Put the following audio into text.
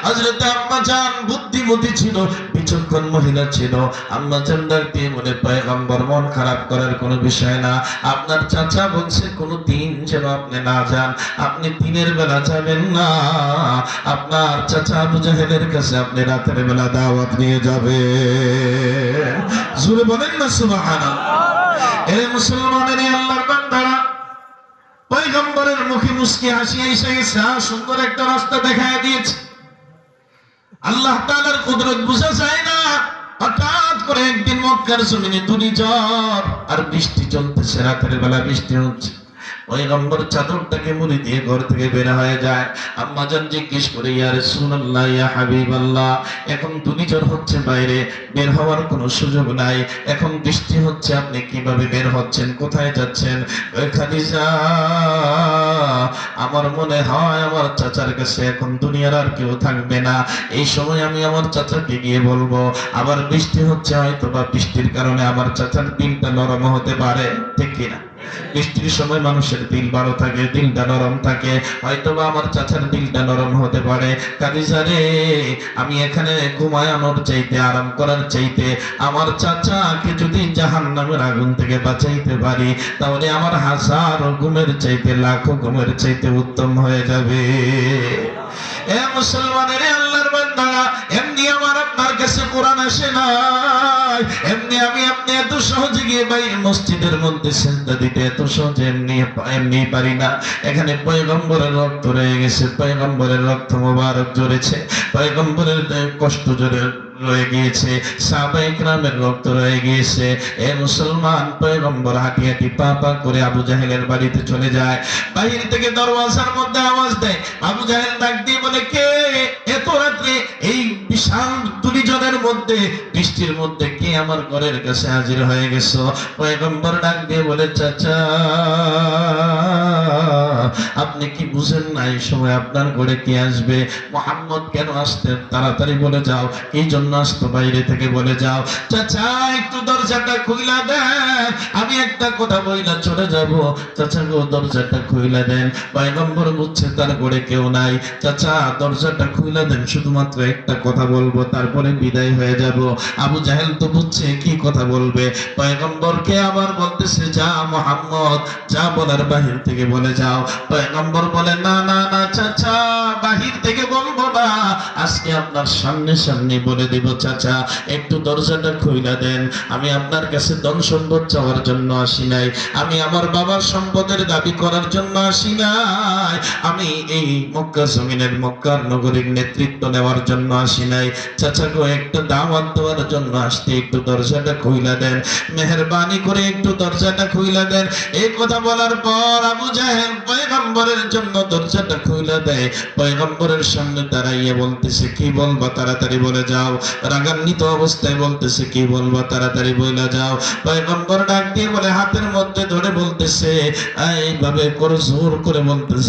হযরত আম্মা জান বুদ্ধিমতী ছিল, বিচক্ষণ মহিলা ছিল। আম্মা জান ডাক দিয়ে বলে, পয়গম্বর মন খারাপ করার কোনো বিষয় না, আপনার চাচা বলছে কোনো দিন যেন আপনি না যান, আপনি দিনের বেলা যাবেন না, আপনার চাচা আবু জাহেলের কাছে আপনি রাতের বেলা দাওয়াত নিয়ে যাবেন। জোরে বলেন না সুবহানাল্লাহ। এ মুসলমানের আল্লাহর বান্দারা, পয়গম্বরের মুখে মুস্কি হাসি এসে গেছে, সুন্দর একটা রাস্তা দেখায় দিয়েছে। আল্লাহ তাআলার কুদরত বোঝা যায় না। হঠাৎ করে একদিন মক্কার জমিনে ঘূর্ণিঝড় আর বৃষ্টি চলতেছে, রাতের বেলা বৃষ্টি হচ্ছে। পয়গম্বর চাদরটাকে মুড়ি দিয়ে ঘর থেকে বের হয়ে যায়। আম্মা জান জিজ্ঞেস করে, ইয়া রাসূলুল্লাহ, ইয়া হাবিবাল্লাহ, এখন ঘূর্ণিঝড় হচ্ছে, বাইরে বের হওয়ার কোনো সুযোগ নাই, এখন বৃষ্টি হচ্ছে, আপনি কিভাবে বের হচ্ছেন, কোথায় যাচ্ছেন? ওই খাদিজা, আমার মনে হয় আমার চাচার কাছে এখন দুনিয়ার আর কেউ থাকবে না, এই সময় আমি আমার চাচাকে গিয়ে বলবো। আবার বৃষ্টি হচ্ছে, হয়তো বা বৃষ্টির কারণে আমার চাচার দিলটা নরম হতে পারে, ঠিক কিনা? বৃষ্টির সময় মানুষের দিল ভালো থাকে, দিলটা নরম থাকে, হয়তো বা আমার চাচার দিলটা নরম হতে পারে। খাদিজা রে, আমি এখানে ঘুমায়ানোর চাইতে, আরাম করার চাইতে, আমার চাচাকে যদি জাহান্নামের আগুন থেকে বাঁচাইতে পারি, তাহলে আমার হাজারো ঘুমের চাইতে, লাখো ঘুমের চাইতে উত্তম হয়ে যাবে। এ মুসলমানের আল্লাহর বান্দারা, এমনি আমার আপনার কাছে কোরআন আসে নাই, এমনি আমি আপনি এত সহজে গিয়ে বাইরে মসজিদের মধ্যে সিজদা দিতে এত সহজে এমনি পারি না। এখানে পয়গম্বরের রক্ত রয়ে গেছে, পয়গম্বরের রক্ত মোবারক ঝরেছে, পয়গম্বরের কষ্ট জোরে রয়ে গিয়েছে, সাহাবায়ে কেরামের রক্ত রয়ে গিয়েছে। এ মুসলমান, পয়গম্বর হাঁটি হাঁটি পা পা করে আবু জাহেলের বাড়িতে চলে যায়। বাহির থেকে দরওয়াজার মধ্যে আওয়াজ দেয়। আবু জাহেল ডাক দিয়ে বলে, কে এত রাত্রে এই বিশাল ঘূর্ণিঝড়ের মধ্যে, বৃষ্টির মধ্যে কে আমার ঘরের কাছে হাজির হয়ে গেছো? পয়গম্বর ডাক দিয়ে বলে, চাচা, আপনি কি বুঝেন না এই সময় আপনার ঘরে কে আসবে? মুহাম্মদ কেন আসতেন? তাড়াতাড়ি বলে যাও, এই জন্য আসতো বাইরে থেকে, বলে যাও। চাচা, একটু দরজাটা খুইলা দেন, আমি একটা কথা বইলা চলে যাব। চাচা গো, দরজাটা খুইলা দেন। পয়গম্বর বুঝছে তার ঘরে কেউ নাই। চাচা, দরজাটা খুইলা দেন, শুধুমাত্র একটা কথা বলবো, তারপরে বিদায় হয়ে যাব। আবু জাহেল তো বুঝছে কি কথা বলবে। পয়গম্বরকে আবার বলতেছে, যা মুহাম্মদ, যা বলার বাহির থেকে বলে যাও। পয়গম্বর বলে, না না না চাচা, বাহির থেকে বলবো না, আজকে আপনার সামনে সামনে বলে দিব। চাচা, একটু দরজাটা খুইলা দেন, আমি আপনার কাছে ধন সম্পদ চাওয়ার জন্য আসি নাই, আমি আমার বাবার সম্পদের দাবি করার জন্য আসি নাই, আমি এই মক্কা জমিনের, মক্কার নগরীর নেতৃত্ব নেওয়ার জন্য আসি নাই। চাচা গো, একটা দাওয়াত দেওয়ার জন্য আসতে, একটু দরজাটা খুইলা দেন, মেহেরবানি করে একটু দরজাটা খুইলা দেন। এই কথা বলার পর আবু জাহেল পয়গম্বরের জন্য দরজাটা খুইলা দেয়। পয়গম্বরের সামনে দাঁড়াইয়া বলতেছে, কি বলবা, তাড়াতাড়ি বলে যাও। রাগান্বিত অবস্থায় বলতেছে, কি বলবা, তাড়াতাড়ি বলে যাও। পয়গম্বর ডাক দিয়ে বলে, হাতের মধ্যে ধরে বলতেছে, এইভাবে করে জোর করে বলতেছে,